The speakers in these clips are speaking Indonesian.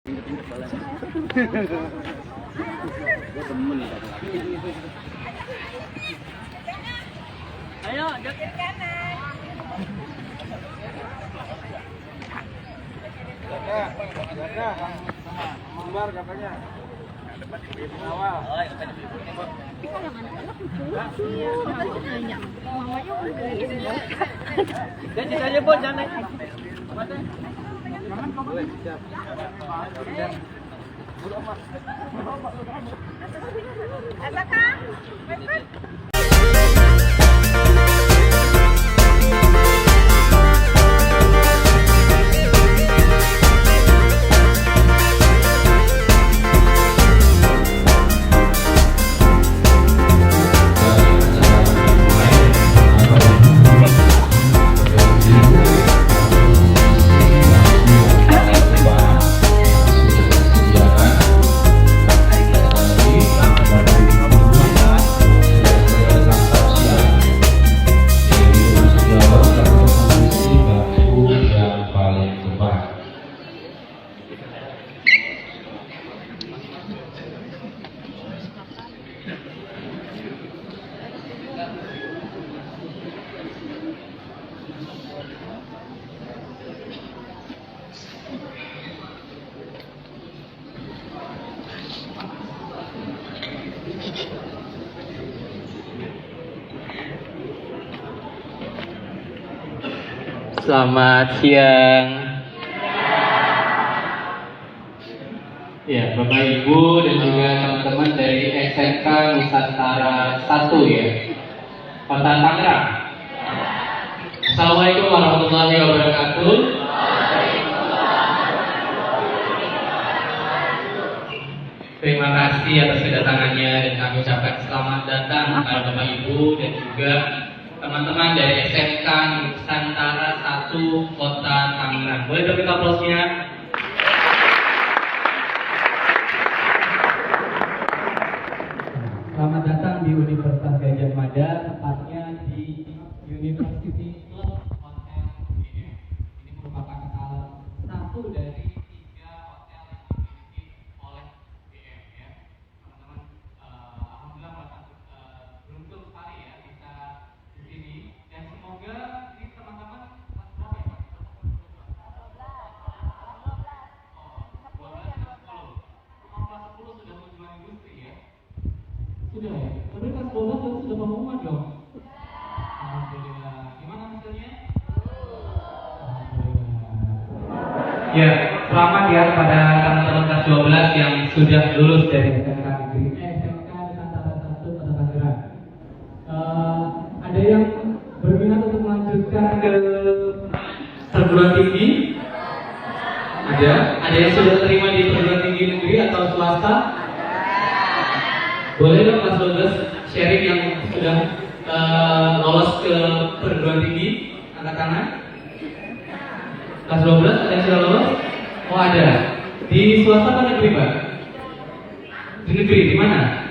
Ayo, dekat kanan. Jaga, Umar katanya. Awal. Kalau anak-anak itu nanya, mamanya udah gitu. Dan aja bos, jangan. Apakah? Selamat siang. Ya, Bapak Ibu dan juga teman-teman dari SMK Nusantara 1 ya, Kota Tangerang. Assalamualaikum warahmatullahi wabarakatuh. Terima kasih atas kedatangannya dan kami ucapkan selamat datang kepada Bapak Ibu dan juga teman-teman dari SMK Nusantara 1 Kota Tangerang. Boleh dong kita aplausnya? Selamat datang di Universitas Gadjah Mada, tepatnya di University Club Hotel Ini. Ini merupakan salah satu dari 3 hotel yang dimiliki oleh BM ya. Teman-teman, alhamdulillah beruntung sekali ya bisa di sini, dan semoga ini teman-teman kelas berapa ya Pak? 12 dan 10. Kelas 10 sudah tujuan industri ya? Sudah ya? Tapi kelas 12 sudah pengumuman dong? Alhamdulillah. Gimana hasilnya? Alhamdulillah. Ya, selamat ya pada teman-teman kelas 12 yang sudah lulus dari SMK Negeri SMK Nusantara 1 Kota Tangerang. Ada yang berminat untuk melanjutkan ke perguruan tinggi? Ada? Ada yang sudah terima di perguruan tinggi negeri atau swasta? Boleh dong kelas 12 sharing yang sudah lolos ke perguruan tinggi, angkat tangan. Kelas 12 ada yang sudah lolos? Oh ada. Di swasta atau negeri Pak? Di negeri, di mana?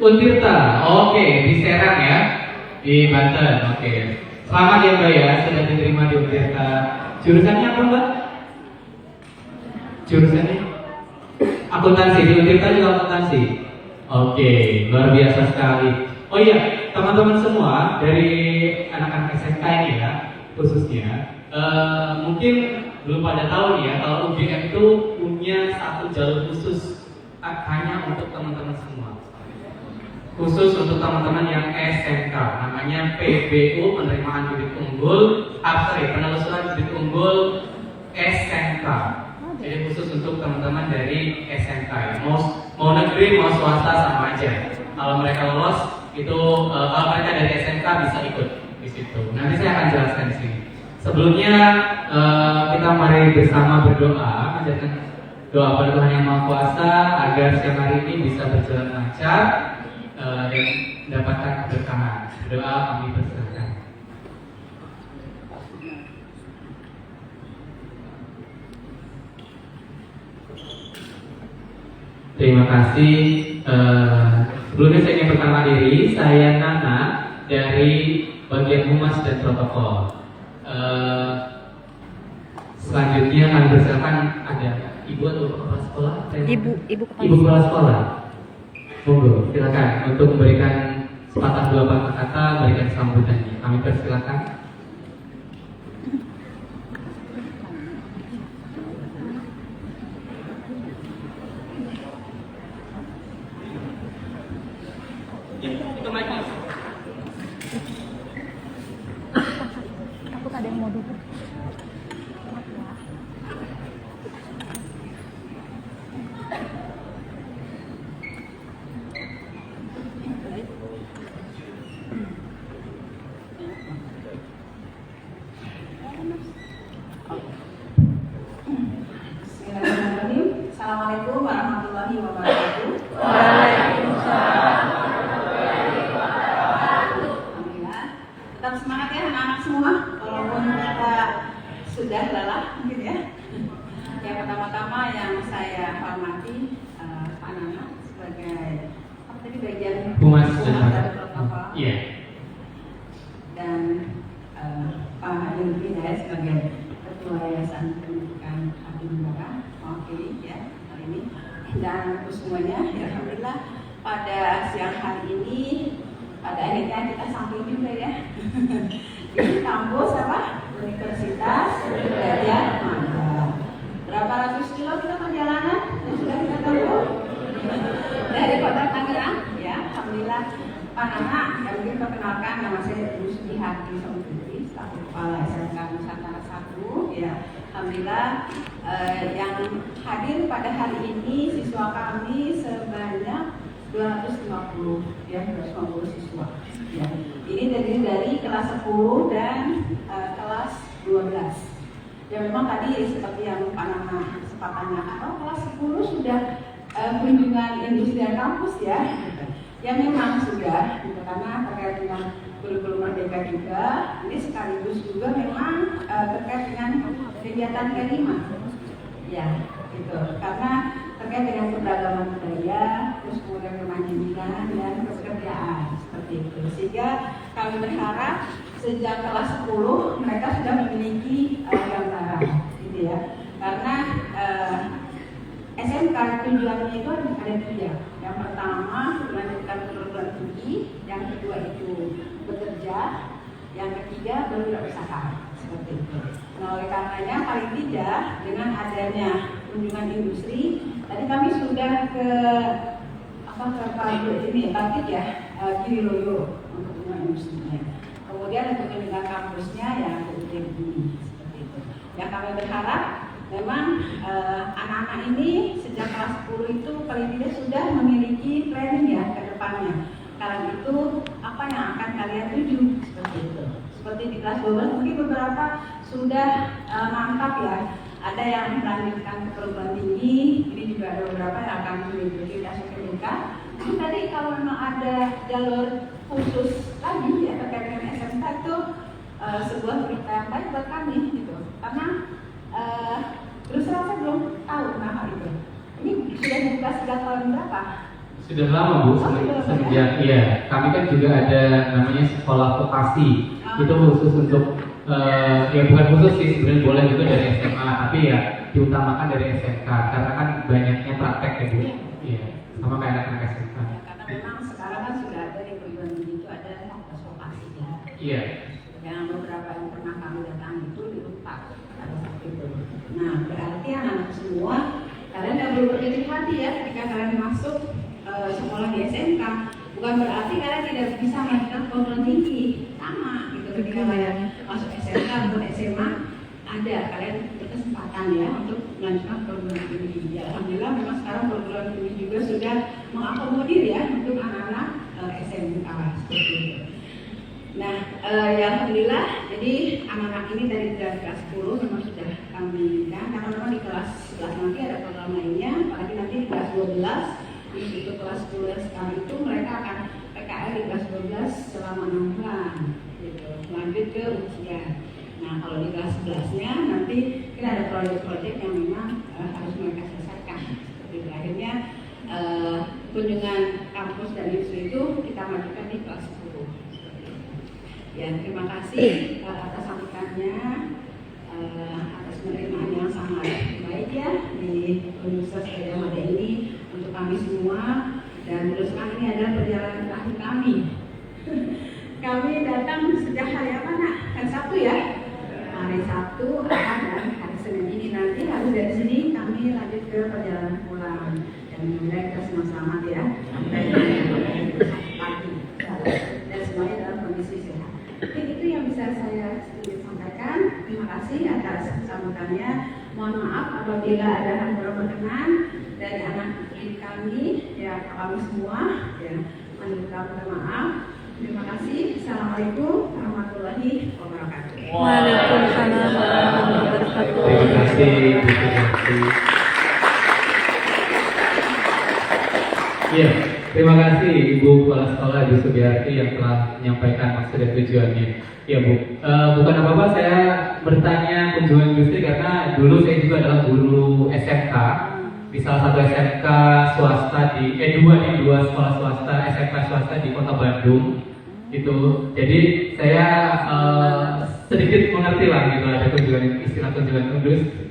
Untirta, oke, di Serang ya, di Banten, oke. Selamat ya Mbak ya, sudah diterima di Untirta. Jurusannya apa Mbak? Jurusannya? Akuntansi, di Untirta juga akuntansi. Oke, luar biasa sekali. Oh iya, teman-teman semua dari anak-anak SMK ini ya, khususnya, mungkin belum pada tahu nih ya, kalau UGM itu punya satu jalur khusus hanya untuk teman-teman semua. Khusus untuk teman-teman yang SMK, namanya PBU, penerimaan bibit unggul, penelusuran bibit unggul SMK. Jadi khusus untuk teman-teman dari SMK ya. Mau negeri, mau swasta sama aja. Kalau mereka lolos itu, kalau mereka dari SMK bisa ikut di situ. Nanti saya akan jelaskan di sini. Sebelumnya kita mari bersama berdoa, menjadikan doa pada Tuhan yang Maha Kuasa agar siang hari ini bisa berjalan lancar dan mendapatkan keberkahan. Doa kami persilakan. Terima kasih. Sebelumnya saya ingin perkenalkan diri, saya Nana dari bagian humas dan protokol. selanjutnya kami persilakan ada ibu atau kepala sekolah. Ibu kepala sekolah. Monggo, silakan untuk memberikan sepatah dua patah kata, berikan sambutannya. Kami persilakan. Itu mic-nya. Takut ada yang mau duduk. Bismillahirrahmanirrahim. Assalamualaikum warahmatullahi wabarakatuh. Alhamdulillah. Tetap semangat ya anak-anak semua. Walaupun kita sudah lelah mungkin ya. Yang pertama-tama yang saya hormati Pak Nana sebagai apa tadi bagian Humas dari protokol. Iya. Dan Pak Hadir Hidayat sebagai Ketua Yayasan Pendidikan Abdi Negara mewakili ya hari ini, dan untuk semuanya ya alhamdulillah pada siang hari ini pada akhirnya kita sampai juga ya di kampus apa Universitas Gadjah Mada. Berapa ratus kilo kita perjalanan yang sudah kita tempuh dari kota Tangerang ya alhamdulillah. Pak Nana, yang mungkin perkenalkan nama saya Ibu Sudihati Somutri, selaku Kepala SMK Nusantara 1 ya. Alhamdulillah yang hadir pada hari ini siswa kami sebanyak 250 ya, 250 siswa ya. Ini dari kelas 10 dan kelas 12. Ya memang tadi seperti yang Pak Nana sempat tanyakan, kelas 10 sudah kunjungan industri dan kampus ya. Ya memang sudah, gitu, karena terkait dengan kurikulum merdeka juga, ini sekaligus juga memang terkait dengan kegiatan kelima, ya, gitu. Karena terkait dengan keberagaman budaya, terus kemudian kemandirian dan pekerjaan seperti itu. Sehingga kami berharap sejak kelas 10 mereka sudah memiliki gambaran, gitu ya. Karena SMK tujuannya itu ada 3. Yang pertama melanjutkan perguruan tinggi, yang kedua itu bekerja, yang ketiga berwirausaha seperti itu. Nah oleh karenanya paling tidak dengan adanya kunjungan industri, tadi kami sudah ke pabrik ini pabrik ya Giriloyo untuk kunjungan industrinya. Kemudian untuk kunjungan kampusnya yang ini seperti itu. Yang kami berharap memang anak-anak ini sejak kelas 10 itu paling tidak sudah memiliki planning ya ke depannya. Karena itu apa yang akan kalian tuju seperti itu. Seperti di kelas 12 mungkin beberapa sudah mantap ya. Ada yang melanjutkan ke perguruan tinggi, ini juga ada beberapa yang akan mengikuti SMK. Tapi tadi kalau memang ada jalur khusus lagi ya terkait dengan SMK itu sebuah berita yang baik buat kami gitu. Karena terus terang saya belum tahu tentang hal itu. Ini sudah dibuka sejak tahun berapa? Sudah lama Bu, sejak iya. Kami kan juga ada namanya sekolah vokasi. Itu khusus untuk ya bukan khusus sih, sebenarnya boleh juga dari SMA, tapi ya diutamakan dari SMK karena kan banyaknya praktek ya Bu. Iya, sama kayak anak-anak SMK. Ya, karena memang sekarang kan sudah ada di perguruan tinggi itu ada fakultas vokasi ya. Iya. Yang beberapa yang pernah kami datang itu di Unpad pada saat itu. Nah berarti anak semua kalian tidak perlu berkecil hati ya ketika kalian masuk sekolah di SMK. Bukan berarti kalian tidak bisa melanjutkan perguruan tinggi, sama gitu. Ketika kalian masuk SMK atau SMA ada kalian berkesempatan ya untuk melanjutkan perguruan tinggi. Ya, alhamdulillah memang sekarang perguruan tinggi juga sudah mengakomodir ya untuk anak-anak SMK seperti itu. Nah, ya alhamdulillah, jadi anak-anak ini dari kelas 10 memang sudah kami kan, karena memang di kelas 11 nanti ada program lainnya, apalagi nanti di kelas 12, di kelas 10 sekarang itu mereka akan PKL di kelas 12 selama 6 bulan, gitu, lanjut ke ujian. Nah, kalau di kelas 11-nya nanti kita ada proyek-proyek yang memang harus mereka selesaikan. Seperti itu. Akhirnya kunjungan kampus dan industri itu kita majukan di kelas 10. Ya, terima kasih atas sambutannya, atas penerimaannya. Universitas Gadjah Mada ini untuk kami semua. Dan terus kami ini adalah perjalanan terakhir kami. Kami datang sejak hari apa nak? Hari Sabtu ya? Hari Sabtu, Ahad, dan hari Senin ini nanti habis dari sini kami lanjut ke perjalanan pulang. Dan mudah kita semua selamat ya sampai pagi dan semuanya dalam kondisi sehat. Mungkin itu yang bisa saya sedikit sampaikan. Terima kasih atas sambutannya. Mohon maaf apabila ada hal kurang berkenan dari anak didik kami, ya kami semua, ya mohon maaf. Terima kasih. Assalamualaikum warahmatullahi wabarakatuh. Waalaikumsalam warahmatullahi wabarakatuh. Terima kasih, Bu Sudarti. Ya, terima kasih Ibu Kepala Sekolah Ibu Sudarti yang telah menyampaikan maksud dan tujuannya. Ya Bu, bukan apa-apa saya bertanya kunjungan industri karena dulu saya juga adalah guru SMK di salah satu SMK swasta di dua sekolah swasta SMK swasta di Kota Bandung gitu. Jadi saya sedikit mengerti lah gitu, ada istilah kunjungan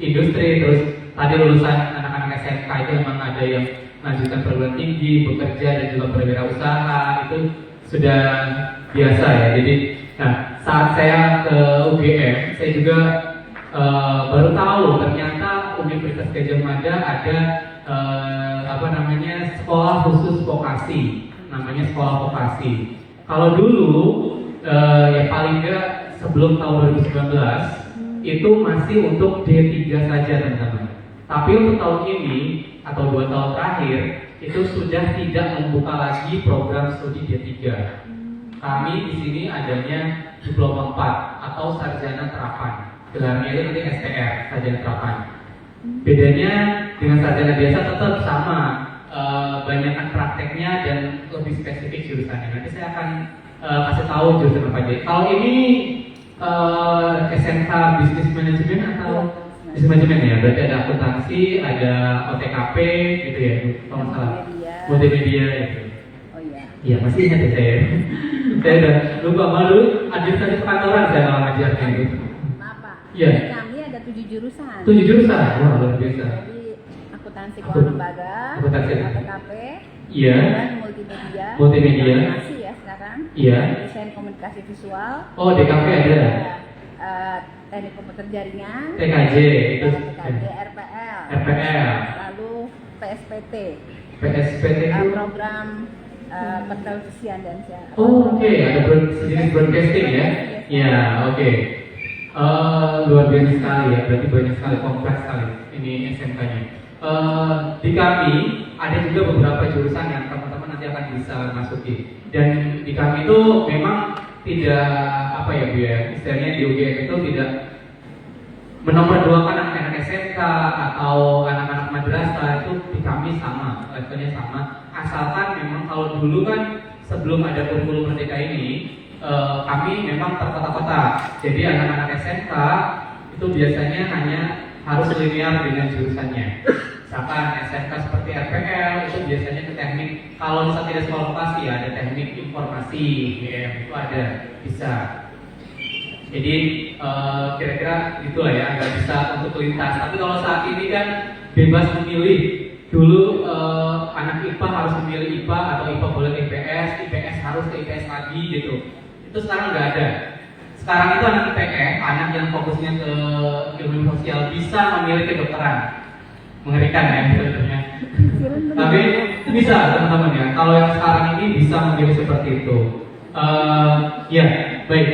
industri. Terus tadi lulusan anak-anak SMK itu memang ada yang melanjutkan perguruan tinggi, bekerja dan juga berwirausaha, itu sudah biasa ya. Jadi nah, saat saya ke UGM saya juga baru tahu ternyata Universitas Gadjah Mada ada sekolah khusus vokasi, namanya sekolah vokasi. Kalau dulu ya paling enggak sebelum tahun 2019 itu masih untuk D3 saja teman-teman. Tapi untuk tahun ini atau 2 tahun terakhir itu sudah tidak membuka lagi program studi D3. Kami di sini adanya diploma 4 atau sarjana terapan. Gelarnya itu nanti STR, sarjana terapan. Bedanya dengan sarjana biasa tetap sama, banyakkan prakteknya dan lebih spesifik jurusannya. Nanti saya akan kasih tahu jurusan apa aja. Kalau ini SMK Business Management atau Business Management ya, berarti ada akuntansi, ada OTKP gitu ya, kalau nggak salah. Multimedia itu. Oh iya. Iya, masih ingat ya saya. Saya udah lupa malu, administrasi perkantoran saya malah ngajarnya gitu. Maaf Pak. Iya. Kami ada 7 jurusan. 7 jurusan, wah luar biasa. Jadi akuntansi keuangan lembaga, Akuntansi. APKP, Iya. dan multimedia. Multimedia. Animasi ya sekarang. Iya. Desain komunikasi visual. Oh, DKP ada. Teknik komputer jaringan. TKJ itu. TKJ, RPL. RPL. Lalu PSPT. PSPT itu. Program pertelevisian dan siaran. Oh, oke, ada sejenis broadcasting ya. Ya, oke. Luar biasa sekali ya, berarti banyak sekali, kompleks sekali ini SMK-nya. Di kami ada juga beberapa jurusan yang teman-teman nanti akan bisa masuki. Dan di kami itu memang tidak apa ya Bu ya, istilahnya di UGM itu tidak menomorduakan anak-anak SMK atau anak-anak madrasah, itu di kami sama, levelnya sama. Asalkan memang kalau dulu kan sebelum ada kurikulum merdeka ini, kami memang terkotak-kotak. Jadi anak-anak SMK itu biasanya hanya harus linear dengan jurusannya. Misalkan SMK seperti RPL itu biasanya ke teknik. Kalau misalnya tidak sekolah vokasi ya ada teknik informasi, BM itu ada bisa. Jadi kira-kira gitulah ya, nggak bisa untuk lintas. Tapi kalau saat ini kan bebas memilih. Dulu anak IPA harus memilih IPA atau IPA boleh ke IPS, IPS harus ke IPS lagi gitu. Itu sekarang nggak ada. Sekarang itu anak IPS, anak yang fokusnya ke ilmu sosial bisa memilih kedokteran. Mengerikan ya sebenarnya. Tapi bisa teman-teman ya. Kalau yang sekarang ini bisa memilih seperti itu. Ya baik.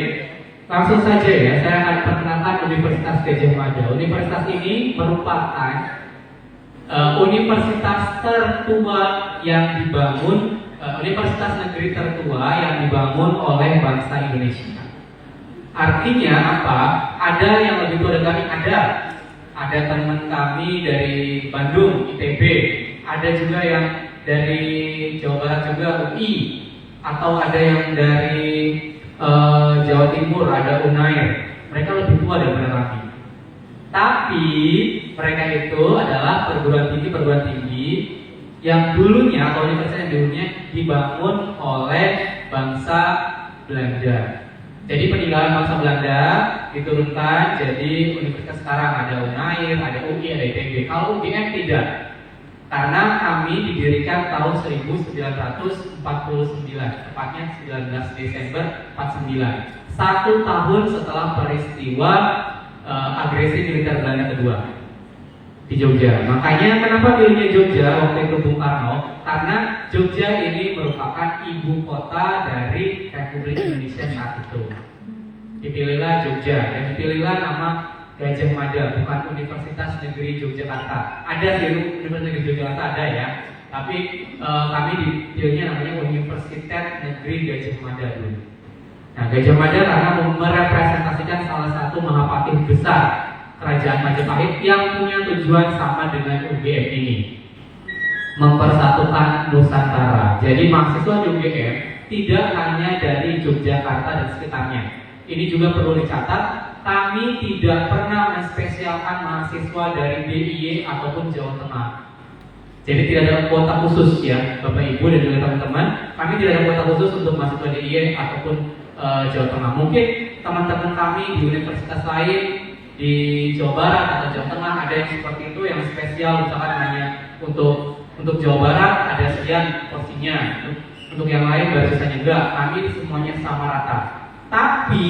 Langsung saja ya, saya akan perkenalkan Universitas Gadjah Mada. Universitas ini merupakan universitas tertua yang dibangun, universitas negeri tertua yang dibangun oleh bangsa Indonesia. Artinya apa? Ada yang lebih tua dari kami, ada teman kami dari Bandung, ITB, ada juga yang dari Jawa Barat juga UI, atau ada yang dari Jawa Timur, ada UNAIR. Mereka lebih tua daripada kami. Tapi mereka itu adalah perguruan tinggi yang dulunya atau universitas yang dulunya dibangun oleh bangsa Belanda. Jadi peninggalan bangsa Belanda diturunkan jadi universitas sekarang ada UNAIR, ada UI, ada ITB. Kalau UGM tidak. Karena kami didirikan tahun 1949, tepatnya 19 Desember 49. 1 tahun setelah peristiwa agresi militer Belanda kedua di Jogja. Makanya kenapa pilihnya Jogja waktu itu Bung Karno? Karena Jogja ini merupakan ibu kota dari Republik Indonesia saat itu. Dipilihlah Jogja dan dipilihlah nama Gajah Mada, bukan Universitas Negeri Yogyakarta. Ada di Universitas Negeri Yogyakarta ada ya, tapi kami dipilihnya namanya Universitas Negeri Gajah Mada dulu. Nah, Gajah Mada karena merepresentasikan salah satu mahapatih besar Kerajaan Majapahit yang punya tujuan sama dengan UGM ini, mempersatukan Nusantara. Jadi mahasiswa di UGM tidak hanya dari Yogyakarta dan sekitarnya. Ini juga perlu dicatat. Kami tidak pernah menspesialkan mahasiswa dari DIY ataupun Jawa Tengah. Jadi tidak ada kuota khusus ya, Bapak Ibu dan juga teman-teman. Kami tidak ada kuota khusus untuk mahasiswa DIY ataupun Jawa Tengah. Mungkin teman-teman kami di universitas lain di Jawa Barat atau Jawa Tengah ada yang seperti itu, yang spesial misalkan hanya untuk Jawa Barat ada sekian porsinya. Untuk yang lain baru sisanya enggak. Kami semuanya sama rata. Tapi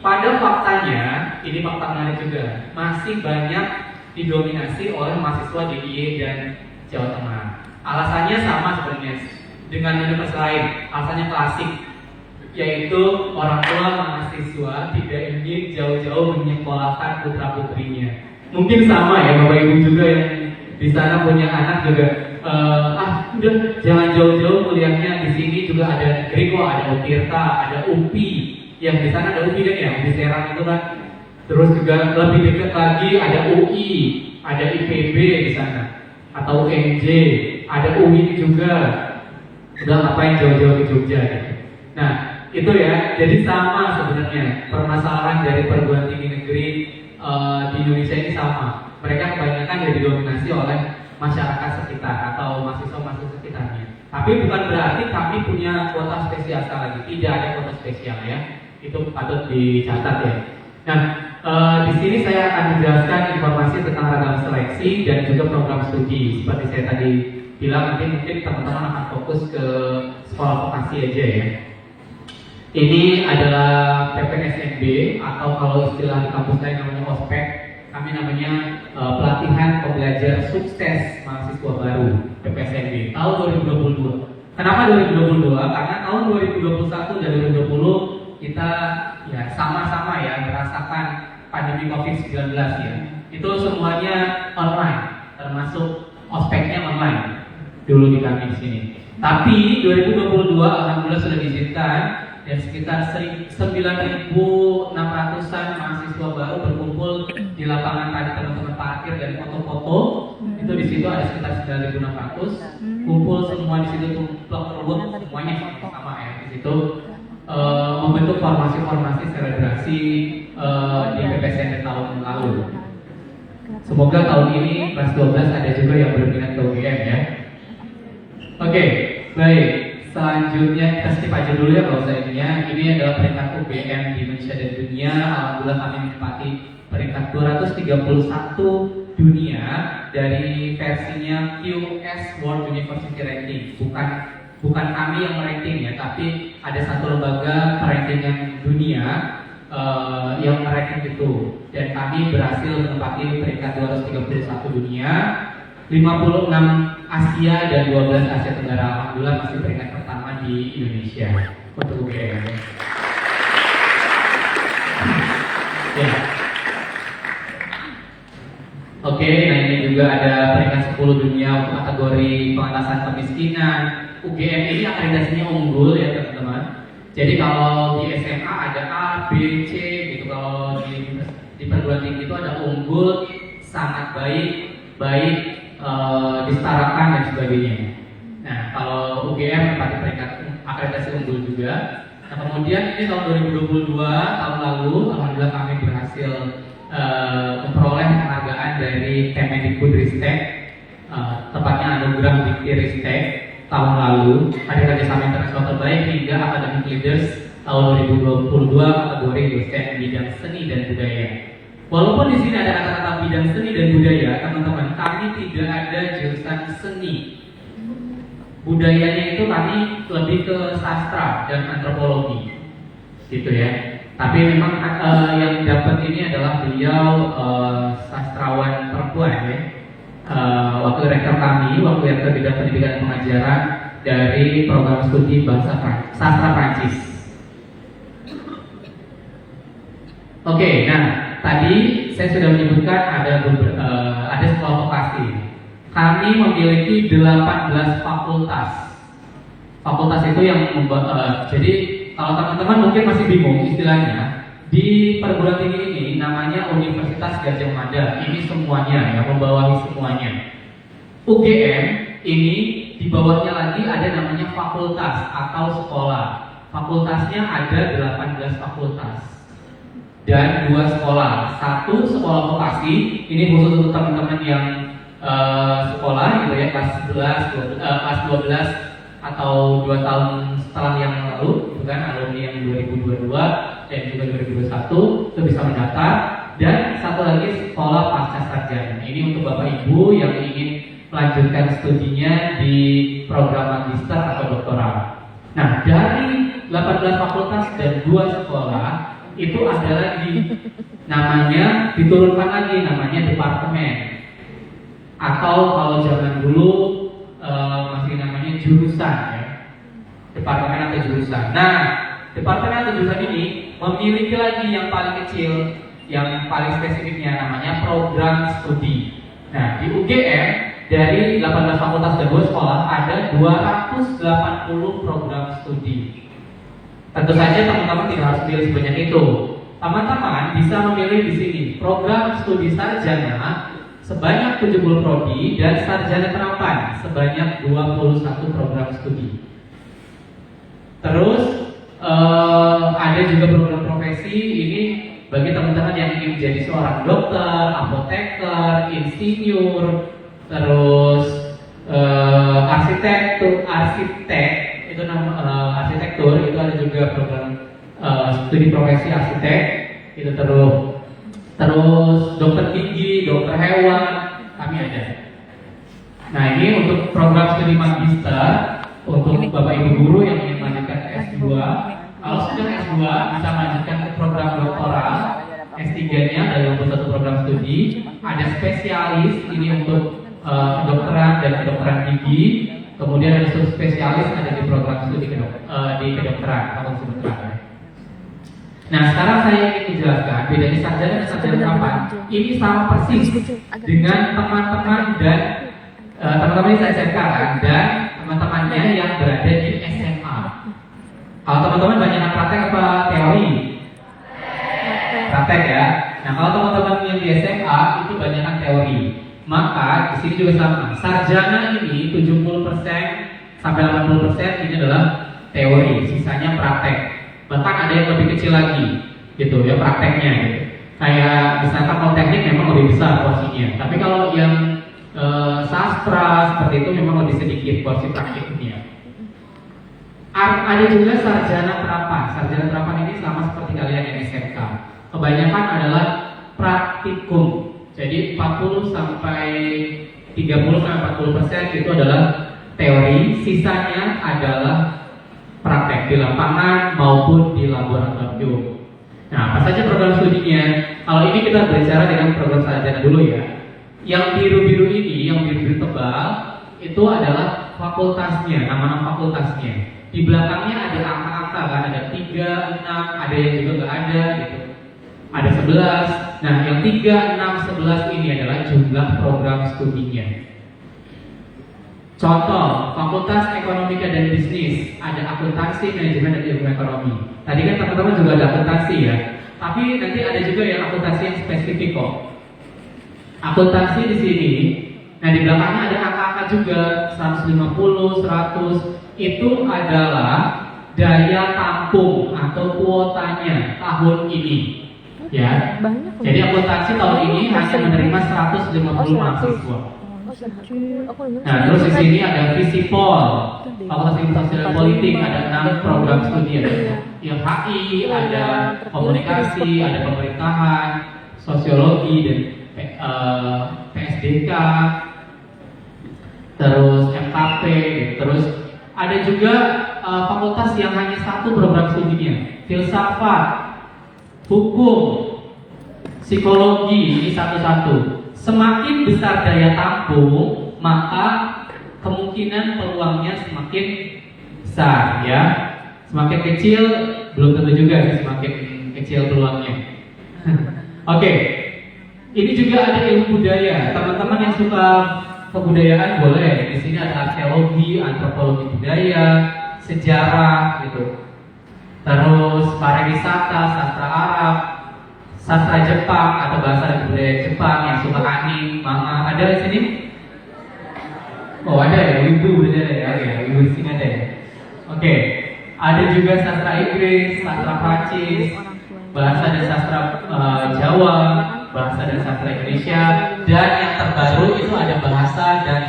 pada faktanya, ini fakta menarik juga, masih banyak didominasi oleh mahasiswa DIY dan Jawa Tengah. Alasannya sama sebenarnya dengan universitas lain, alasannya klasik, yaitu orang tua mahasiswa tidak ingin jauh-jauh menyekolahkan putra-putrinya. Mungkin sama ya Bapak Ibu juga yang di sana punya anak juga, udah jangan jauh-jauh kuliahnya, di sini juga ada negeri kok, ada Untirta, ada UPI. Yang di sana ada UPI kan ya, UPI Serang itu kan. Terus juga lebih dekat lagi ada UI, ada IPB di sana, atau UNJ, ada UI juga. Udah ngapain jauh-jauh ke Jogja gitu. Nah, itu ya. Jadi sama sebenarnya permasalahan dari perguruan tinggi negeri di Indonesia ini sama. Mereka kebanyakan jadi didominasi oleh masyarakat sekitar atau mahasiswa-mahasiswa sekitarnya. Tapi bukan berarti kami punya kuota spesial lagi. Tidak ada kuota spesial ya. Itu patut dicatat ya. Nah, di sini saya akan menjelaskan informasi tentang ragam seleksi dan juga program studi. Seperti saya tadi bilang, mungkin teman-teman akan fokus ke sekolah vokasi aja ya. Ini adalah PPSMB atau kalau istilah di kampus lain namanya ospek. Kami namanya pelatihan pembelajar sukses mahasiswa baru PPSMB tahun 2022. Kenapa 2022? Karena tahun 2021 dan 2020 kita ya sama-sama ya merasakan pandemi COVID-19 ya. Itu semuanya online, termasuk ospeknya online dulu di kami di sini. Tapi 2022 alhamdulillah sudah diizinkan dan sekitar 9.600-an mahasiswa baru berkumpul di lapangan tadi teman-teman parkir dan foto-foto. Itu di situ ada sekitar 9.600 kumpul semua di situ tumpuk semuanya sama ya di situ. Membentuk formasi-formasi selebrasi di PPSMB tahun lalu. Semoga tahun ini kelas 12 ada juga yang berminat ke UGM ya. Oke, baik. Selanjutnya kita skip aja dulu ya kalau saya ini. Ini adalah peringkat UGM di Indonesia dan dunia. Alhamdulillah kami menempati peringkat 231 dunia dari versinya QS World University Ranking. Bukan kami yang meranking ya, tapi ada satu lembaga perankingan dunia yang meranking itu, dan kami berhasil menempati peringkat 231 dunia, 56 Asia dan 12 Asia Tenggara. Alhamdulillah masih peringkat pertama di Indonesia untuk UGM. Ya. Oke, nah ini juga ada peringkat 10 dunia untuk kategori pengentasan kemiskinan. UGM ini akreditasinya unggul ya teman-teman. Jadi kalau di SMA ada A, B, C gitu. Kalau di perguruan tinggi itu ada unggul, sangat baik, disetarakan dan sebagainya. Nah kalau UGM menempati peringkat akreditasi unggul juga. Nah kemudian ini tahun 2022 tahun lalu, alhamdulillah kami berhasil memperoleh penghargaan dari Kemendikbudristek, tepatnya anugerah Dikti-Ristek tahun lalu, ada kerjasama internasional terbaik hingga Academic Leaders tahun 2022 kategori dosen bidang seni dan budaya. Walaupun di sini ada kata-kata bidang seni dan budaya, teman-teman, kami tidak ada jurusan seni. Budayanya itu kami lebih ke sastra dan antropologi, gitu ya. Tapi memang yang dapat ini adalah beliau sastrawan perempuan ya. Wakil rektor kami, wakil rektor bidang pendidikan dan pengajaran dari program studi bahasa sastra Prancis. Oke, nah tadi saya sudah menyebutkan ada sekolah vokasi. Kami memiliki 18 fakultas. Fakultas itu yang jadi kalau teman-teman mungkin masih bingung istilahnya, di perguruan tinggi ini namanya Universitas Gadjah Mada. Ini semuanya ya, membawahi semuanya. UGM ini di bawahnya lagi ada namanya fakultas atau sekolah. Fakultasnya ada 18 fakultas dan 2 sekolah. Satu sekolah vokasi, ini khusus untuk teman-teman yang sekolah gitu ya, kelas 11, kelas 12 atau 2 tahun setelah yang lalu, bukan alumni yang 2022 dan juga 2021 itu bisa mendaftar. Dan satu lagi sekolah pasca sarjana. Ini untuk bapak ibu yang ingin melanjutkan studinya di program magister atau doktoral. Nah, dari 18 fakultas dan 2 sekolah itu ada lagi namanya, diturunkan lagi namanya departemen. Atau kalau zaman dulu masih namanya jurusan ya, departemen atau jurusan. Nah, departemen atau jurusan ini memiliki lagi yang paling kecil, yang paling spesifiknya namanya program studi. Nah, di UGM dari 18 fakultas dan 2 sekolah ada 280 program studi. Tentu saja teman-teman tidak harus pilih sebanyak itu. Teman-teman bisa memilih di sini program studi sarjana sebanyak 70 prodi dan sarjana terapan sebanyak 21 program studi. Terus ada juga program profesi ini bagi teman-teman yang ingin menjadi seorang dokter, apoteker, insinyur, terus arsitek itu arsitektur itu ada juga program studi profesi arsitek itu terus dokter gigi, dokter hewan, kami ada. Nah, ini untuk program studi magister untuk bapak ibu guru yang ingin melanjutkan S2. Kalau sudah S2 bisa melanjutkan ke program doktoral. S3-nya ada 21 program studi. Ada spesialis ini untuk kedokteran dan kedokteran gigi. Kemudian ada subspesialis ada di program studi di kedokteran atau kedokteran. Nah, sekarang saya ingin menjelaskan bedanya sarjana dan sarjana terapan. Ini sama persis dengan teman-teman dan teman-teman saya SMK dan teman-temannya yang berada di SMA. Kalau teman-teman banyak praktek apa teori? Praktek ya. Nah, kalau teman-teman yang di SMA itu banyak teori. Maka di sini juga sama. Sarjana ini 70% sampai 80% ini adalah teori, sisanya praktek. Bahkan ada yang lebih kecil lagi, gitu ya prakteknya. Gitu. Kayak misalkan kalau teknik memang lebih besar porsinya, tapi kalau yang sastra seperti itu memang lebih sedikit porsi praktiknya. Ada juga sarjana terapan. Sarjana terapan ini sama seperti kalian yang SMK. Kebanyakan adalah praktikum. Jadi 40 sampai 40% itu adalah teori, sisanya adalah praktek di lapangan maupun di laboratorium. Nah, apa saja program studinya? Kalau ini kita berbicara dengan program sarjana dulu ya. Yang biru-biru ini, yang biru-biru tebal, itu adalah fakultasnya, nama-nama fakultasnya. Di belakangnya ada angka-angka kan, ada 3, 6, ada yang juga nggak ada gitu. Ada 11. Nah, yang 3, 6, 11 ini adalah jumlah program studinya. Contoh, Fakultas Ekonomika dan Bisnis, ada akuntansi, manajemen, dan ilmu ekonomi. Tadi kan teman-teman juga ada akuntansi ya. Tapi nanti ada juga yang akuntansi yang spesifik kok. Akuntansi di sini, nah di belakangnya ada angka-angka juga, 150, 100, itu adalah daya tampung atau kuotanya tahun ini. Ya. Jadi akuntansi tahun ini hanya menerima 150 mahasiswa. Nah, terus di sini ada Visipol, Fakultas Ilmu Sosial dan Politik, ada 6 program studi, ada ILHI, ada komunikasi, ada pemerintahan, sosiologi dan PSDK, terus MKP, terus ada juga fakultas yang hanya satu program studinya, filsafat, hukum, psikologi, ini satu-satu. Semakin besar daya tampung, maka kemungkinan peluangnya semakin besar, ya. Semakin kecil belum tentu juga sih semakin kecil peluangnya. Oke, ini juga ada ilmu budaya. Teman-teman yang suka kebudayaan boleh. Di sini ada arkeologi, antropologi budaya, sejarah, gitu. Terus pariwisata, sastra Arab, sastra Jepang atau bahasa dan budaya Jepang yang suka anime, manga. Ada di sini? Oh ada ya, wibu berarti ada ya. Oke, wibu di sini ada ya. Oke, ada juga sastra Inggris, sastra Prancis, bahasa dan sastra Jawa, bahasa dan sastra Indonesia, dan yang terbaru itu ada bahasa dan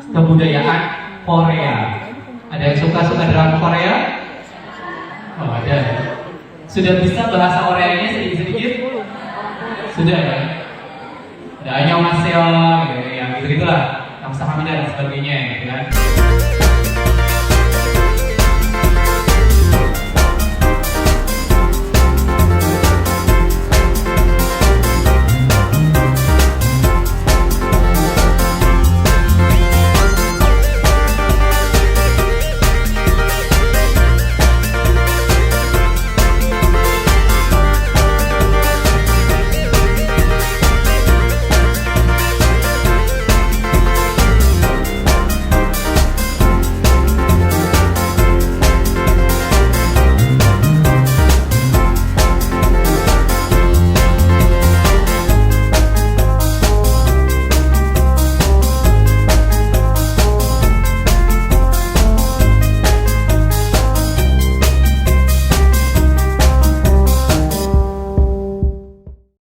kebudayaan Korea. Ada yang suka drama Korea? Oh ada ya. Sudah bisa bahasa Koreanya sedikit-sedikit? Sudah ya? Ada annyeonghaseyo, gitu, yang gitu-gitulah, kamsahamnida dan sebagainya, gitu kan?